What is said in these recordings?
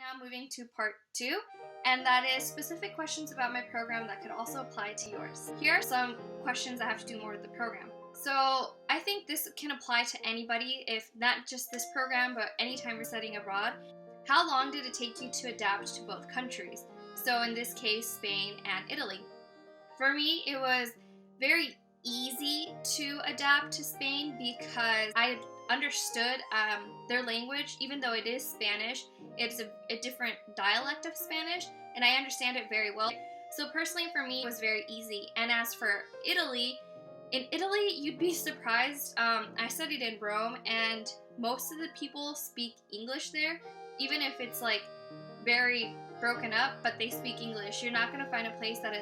Now moving to part 2, and that is specific questions about my program that could also apply to yours. Here are some questions that have to do more with the program. So I think this can apply to anybody, if not just this program, but anytime you're studying abroad. How long did it take you to adapt to both countries? So in this case, Spain and Italy. For me, it was very easy to adapt to Spain because I understood their language. Even though it is Spanish, it's a different dialect of Spanish, and I understand it very well. So personally for me, it was very easy. And as for Italy, in Italy, you'd be surprised. I studied in Rome, and most of the people speak English there, even if it's like very broken up, but they speak English. You're not going to find a place that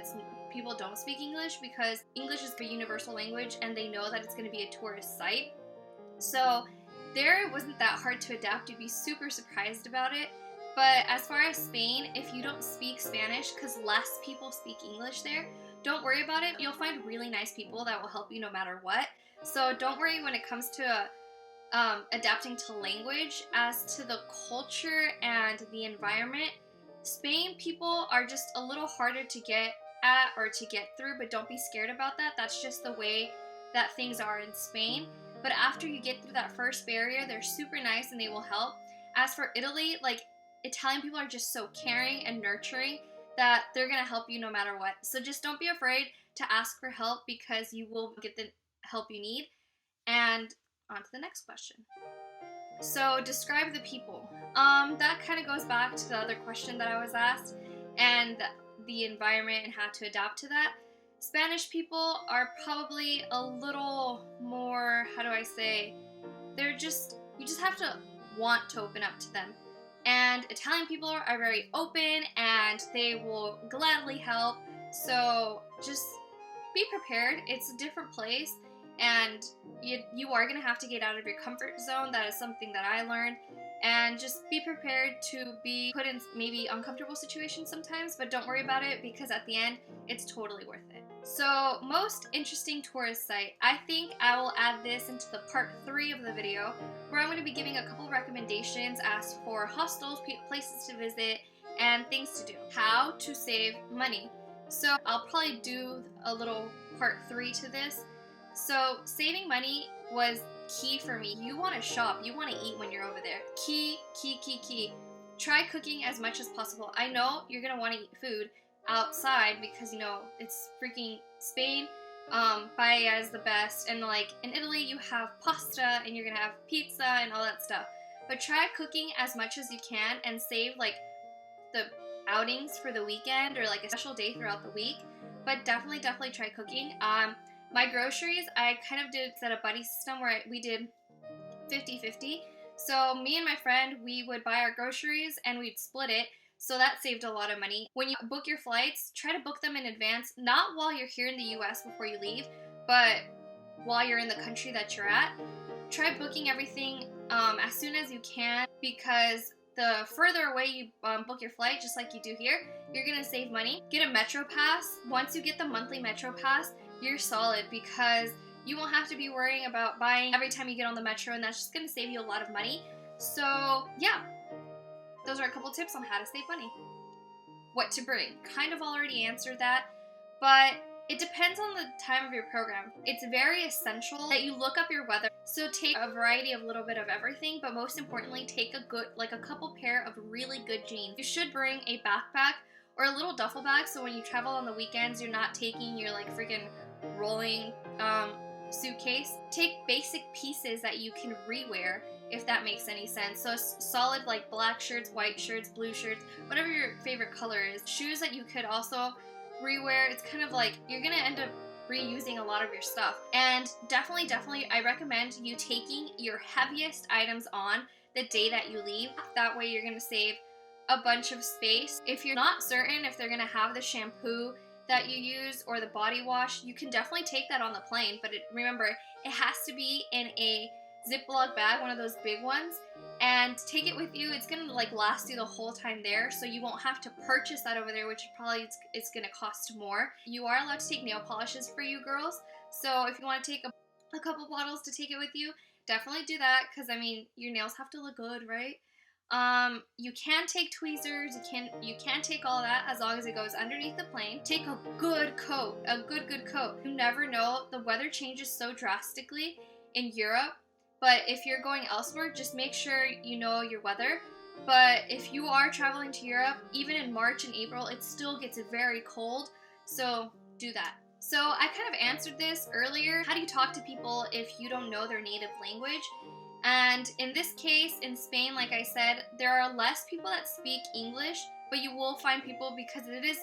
people don't speak English, because English is a universal language and they know that it's going to be a tourist site. So there it wasn't that hard to adapt. You'd be super surprised about it. But as far as Spain, if you don't speak Spanish, because less people speak English there, don't worry about it. You'll find really nice people that will help you no matter what. So don't worry when it comes to adapting to language. As to the culture and the environment, Spain people are just a little harder to get at or to get through, but don't be scared about that. That's just the way that things are in Spain. But after you get through that first barrier, they're super nice and they will help. As for Italy, like, Italian people are just so caring and nurturing that they're going to help you no matter what. So just don't be afraid to ask for help, because you will get the help you need. And on to the next question. So describe the people. That kind of goes back to the other question that I was asked, and the environment and how to adapt to that. Spanish people are probably a little more, how do I say, you just have to want to open up to them. And Italian people are very open and they will gladly help. So just be prepared. It's a different place, and you are going to have to get out of your comfort zone. That is something that I learned. And just be prepared to be put in maybe uncomfortable situations sometimes, but don't worry about it, because at the end, it's totally worth it. So, most interesting tourist site. I think I will add this into the part 3 of the video, where I'm going to be giving a couple recommendations as for hostels, places to visit, and things to do. How to save money. So, I'll probably do a little part 3 to this. So, saving money was key for me. You want to shop, you want to eat when you're over there. Key. Try cooking as much as possible. I know you're going to want to eat food outside because, it's freaking Spain. Paella is the best. And like in Italy, you have pasta and you're going to have pizza and all that stuff. But try cooking as much as you can and save like the outings for the weekend or like a special day throughout the week. But definitely try cooking. My groceries, I kind of did set a buddy system where we did 50-50. So me and my friend, we would buy our groceries and we'd split it. So that saved a lot of money. When you book your flights, try to book them in advance, not while you're here in the US before you leave, but while you're in the country that you're at. Try booking everything as soon as you can, because the further away you book your flight, just like you do here, you're going to save money. Get a Metro Pass. Once you get the monthly Metro Pass, you're solid, because you won't have to be worrying about buying every time you get on the metro, and that's just going to save you a lot of money. So yeah, those are a couple tips on how to save money. What to bring. Kind of already answered that, but it depends on the time of your program. It's very essential that you look up your weather. So take a variety of little bit of everything, but most importantly, take a couple pair of really good jeans. You should bring a backpack or a little duffel bag, so when you travel on the weekends, you're not taking your like freaking rolling suitcase. Take basic pieces that you can rewear, if that makes any sense. So solid like black shirts, white shirts, blue shirts, whatever your favorite color is. Shoes that you could also rewear. It's kind of like you're gonna end up reusing a lot of your stuff. And definitely I recommend you taking your heaviest items on the day that you leave. That way you're gonna save a bunch of space. If you're not certain if they're gonna have the shampoo that you use or the body wash, you can definitely take that on the plane, but remember, it has to be in a Ziploc bag, one of those big ones, and take it with you. It's gonna like last you the whole time there, so you won't have to purchase that over there, which probably it's gonna cost more. You are allowed to take nail polishes for you girls, so if you want to take a couple bottles to take it with you, definitely do that, because I mean, your nails have to look good, right? You can take tweezers, you can take all that as long as it goes underneath the plane. Take a good coat, a good coat. You never know, the weather changes so drastically in Europe, but if you're going elsewhere, just make sure you know your weather. But if you are traveling to Europe, even in March and April, it still gets very cold, so do that. So I kind of answered this earlier. How do you talk to people if you don't know their native language? And in this case, in Spain, like I said, there are less people that speak English, but you will find people, because it is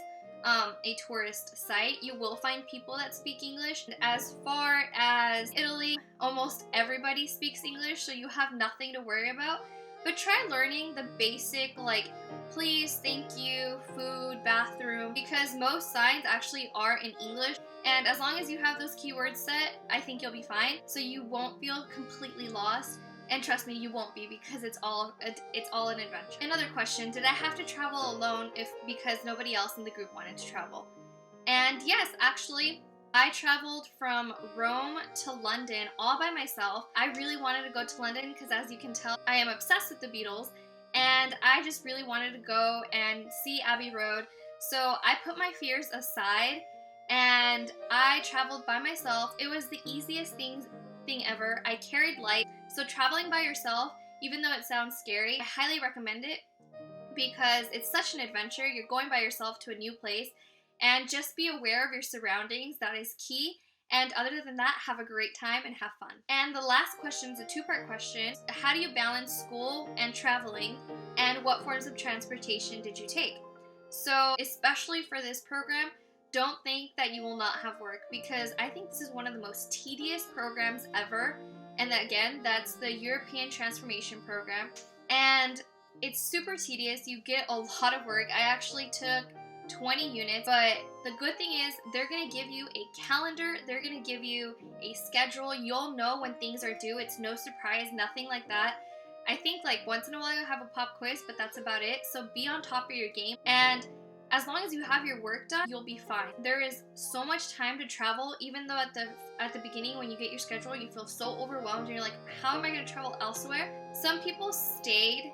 a tourist site, you will find people that speak English. And as far as Italy, almost everybody speaks English, so you have nothing to worry about. But try learning the basic, like please, thank you, food, bathroom, because most signs actually are in English. And as long as you have those keywords set, I think you'll be fine. So you won't feel completely lost. And trust me, you won't be, because it's all an adventure. Another question, did I have to travel alone because nobody else in the group wanted to travel? And yes, actually, I traveled from Rome to London all by myself. I really wanted to go to London because, as you can tell, I am obsessed with the Beatles, and I just really wanted to go and see Abbey Road. So I put my fears aside and I traveled by myself. It was the easiest thing ever. I carried light. So traveling by yourself, even though it sounds scary, I highly recommend it because it's such an adventure. You're going by yourself to a new place, and just be aware of your surroundings. That is key. And other than that, have a great time and have fun. And the last question is a two-part question. How do you balance school and traveling, and what forms of transportation did you take? So especially for this program, don't think that you will not have work, because I think this is one of the most tedious programs ever. And again, that's the European Transformation Program. And it's super tedious. You get a lot of work. I actually took 20 units, but the good thing is they're going to give you a calendar. They're going to give you a schedule. You'll know when things are due. It's no surprise, nothing like that. I think like once in a while you'll have a pop quiz, but that's about it. So be on top of your game. And as long as you have your work done, you'll be fine. There is so much time to travel, even though at the beginning when you get your schedule, you feel so overwhelmed and you're like, how am I going to travel elsewhere? Some people stayed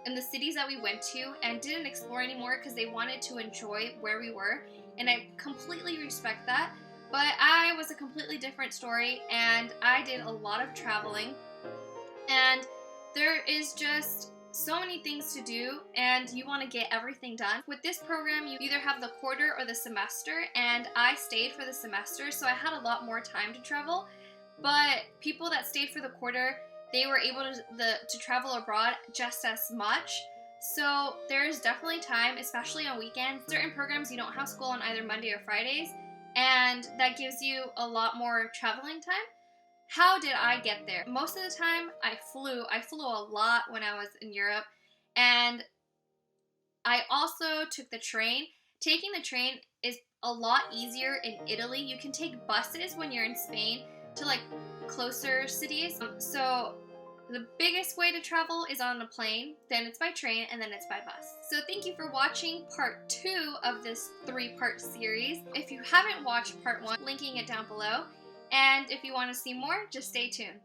in the cities that we went to and didn't explore anymore because they wanted to enjoy where we were, and I completely respect that. But I was a completely different story, and I did a lot of traveling, and there is just so many things to do, and you want to get everything done. With this program, you either have the quarter or the semester, and I stayed for the semester, so I had a lot more time to travel. But people that stayed for the quarter, they were able to travel abroad just as much. So there's definitely time, especially on weekends. Certain programs you don't have school on either Monday or Fridays, and that gives you a lot more traveling time. How did I get there? Most of the time I flew a lot when I was in Europe, and I also took the train. Taking the train is a lot easier in Italy. You can take buses when you're in Spain to like closer cities. So the biggest way to travel is on a plane, then it's by train, and then it's by bus. So thank you for watching part 2 of this 3-part series. If you haven't watched part 1, linking it down below. And if you want to see more, just stay tuned.